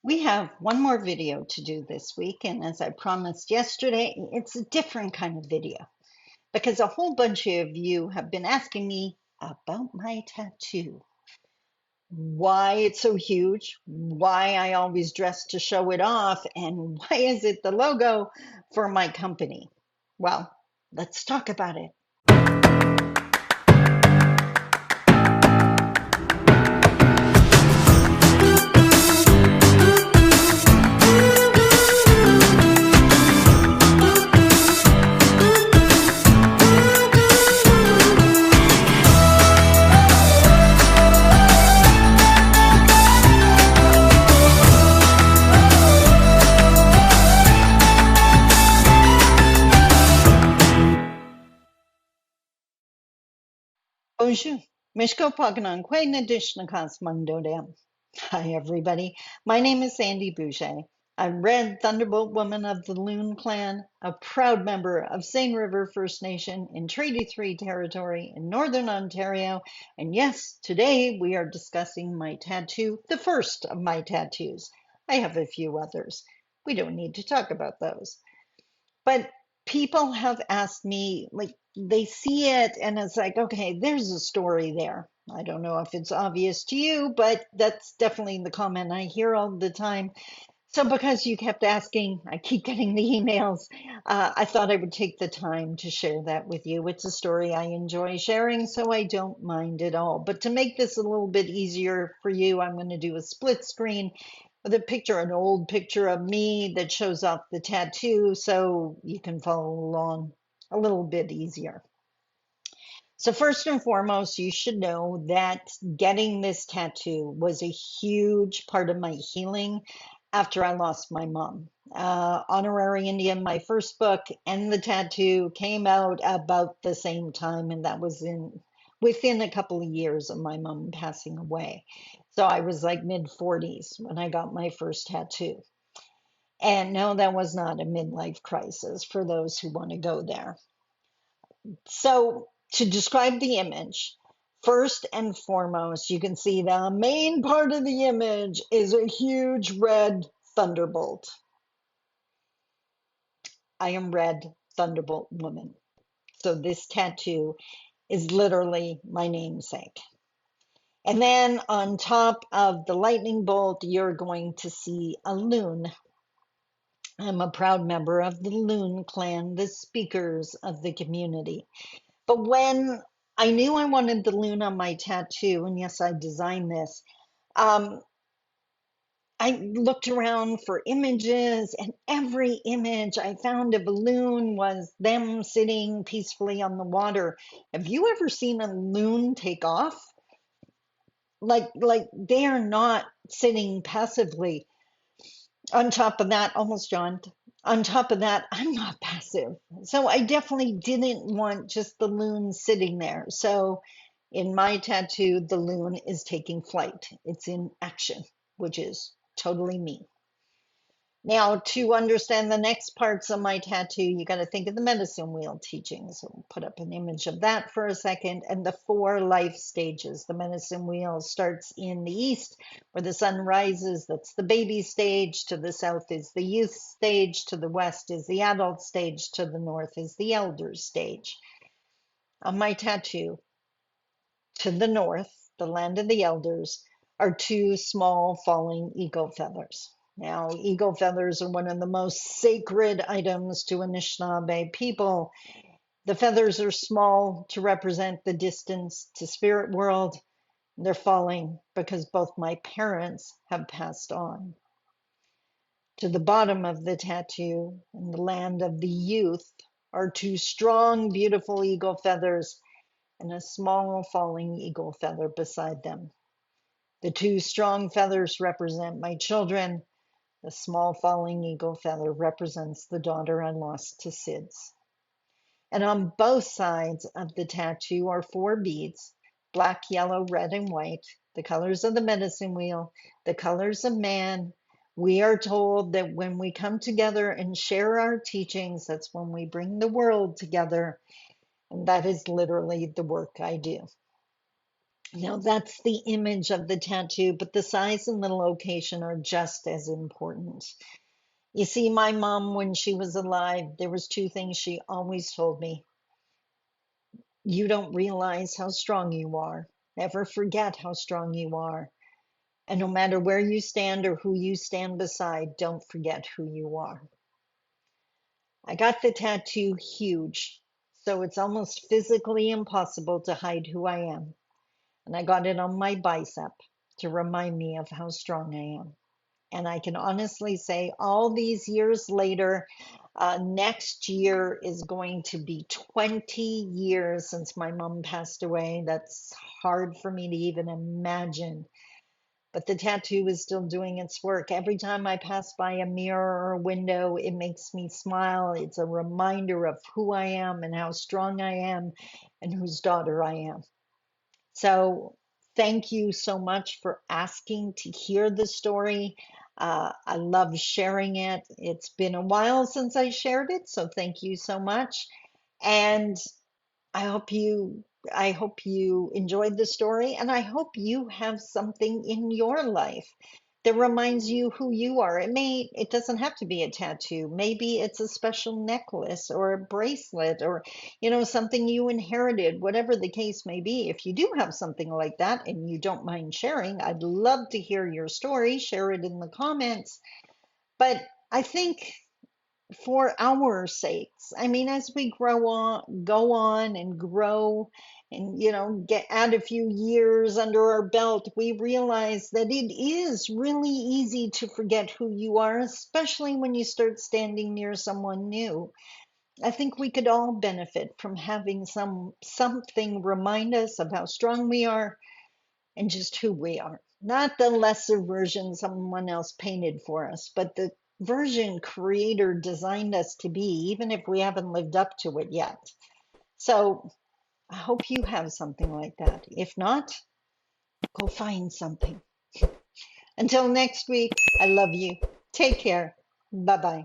We have one more video to do this week, and as I promised yesterday, it's a different kind of video because a whole bunch of you have been asking me about my tattoo. Why it's so huge, why I always dress to show it off, and why is it the logo for my company? Well, let's talk about it. Bonjour. Mishko Paganan Nadishnakas Mandodam. Hi, everybody. My name is Sandy Boucher. I'm Red Thunderbolt Woman of the Loon Clan, a proud member of Seine River First Nation in Treaty 3 territory in Northern Ontario. And yes, today we are discussing my tattoo, the first of my tattoos. I have a few others. We don't need to talk about those. But people have asked me, like, they see it and it's like, okay, there's a story there. I don't know if it's obvious to you, but that's definitely the comment I hear all the time. So, because you kept asking, I keep getting the emails. I thought I would take the time to share that with you. It's a story I enjoy sharing, so I don't mind at all. But to make this a little bit easier for you, I'm going to do a split screen with a picture, an old picture of me that shows off the tattoo so you can follow along a little bit easier. So, first and foremost, you should know that getting this tattoo was a huge part of my healing after I lost my mom. Honorary Indian, my first book, and the tattoo came out about the same time, and that was in within a couple of years of my mom passing away. So I was like mid 40s when I got my first tattoo. And no, that was not a midlife crisis for those who want to go there. So, to describe the image, first and foremost, you can see the main part of the image is a huge red thunderbolt. I am Red Thunderbolt Woman. So, this tattoo is literally my namesake. And then on top of the lightning bolt, you're going to see a loon. I'm a proud member of the Loon Clan, the speakers of the community. But when I knew I wanted the loon on my tattoo, and yes, I designed this, um, I looked around for images, and every image I found of a loon was them sitting peacefully on the water. Have you ever seen a loon take off? Like they are not sitting passively. On top of that, almost John. On top of that, I'm not passive. So I definitely didn't want just the loon sitting there. So in my tattoo, the loon is taking flight. It's in action, which is totally me. Now, to understand the next parts of my tattoo, you got to think of the medicine wheel teachings. So we'll put up an image of that for a second. And the 4 life stages. The medicine wheel starts in the east, where the sun rises. That's the baby stage. To the south is the youth stage. To the west is the adult stage. To the north is the elder stage. On my tattoo, to the north, the land of the elders, are 2 small falling eagle feathers. Now, eagle feathers are one of the most sacred items to Anishinaabe people. The feathers are small to represent the distance to spirit world. They're falling because both my parents have passed on. To the bottom of the tattoo, in the land of the youth, are 2 strong, beautiful eagle feathers and a small falling eagle feather beside them. The 2 strong feathers represent my children. The small falling eagle feather represents the daughter I lost to SIDS. And on both sides of the tattoo are 4 beads, black, yellow, red, and white, the colors of the medicine wheel, the colors of man. We are told that when we come together and share our teachings, that's when we bring the world together. And that is literally the work I do. Now, that's the image of the tattoo, but the size and the location are just as important. You see, my mom, when she was alive, there was two things she always told me. You don't realize how strong you are. Never forget how strong you are. And no matter where you stand or who you stand beside, don't forget who you are. I got the tattoo huge, so it's almost physically impossible to hide who I am. And I got it on my bicep to remind me of how strong I am. And I can honestly say, all these years later, next year is going to be 20 years since my mom passed away. That's hard for me to even imagine. But the tattoo is still doing its work. Every time I pass by a mirror or a window, it makes me smile. It's a reminder of who I am and how strong I am and whose daughter I am. So thank you so much for asking to hear the story. I love sharing it. It's been a while since I shared it, so thank you so much. And I hope you I hope you enjoyed the story, and I hope you have something in your life that reminds you who you are. It doesn't have to be a tattoo. Maybe it's a special necklace or a bracelet or something you inherited, whatever the case may be. If you do have something like that and you don't mind sharing, I'd love to hear your story. Share it in the comments. But I think for our sakes. I mean, as we go on and grow and, get add a few years under our belt, we realize that it is really easy to forget who you are, especially when you start standing near someone new. I think we could all benefit from having something remind us of how strong we are and just who we are. Not the lesser version someone else painted for us, but the version Creator designed us to be, even if we haven't lived up to it yet. So I hope you have something like that. If not, go find something. Until next week, I love you. Take care. Bye bye.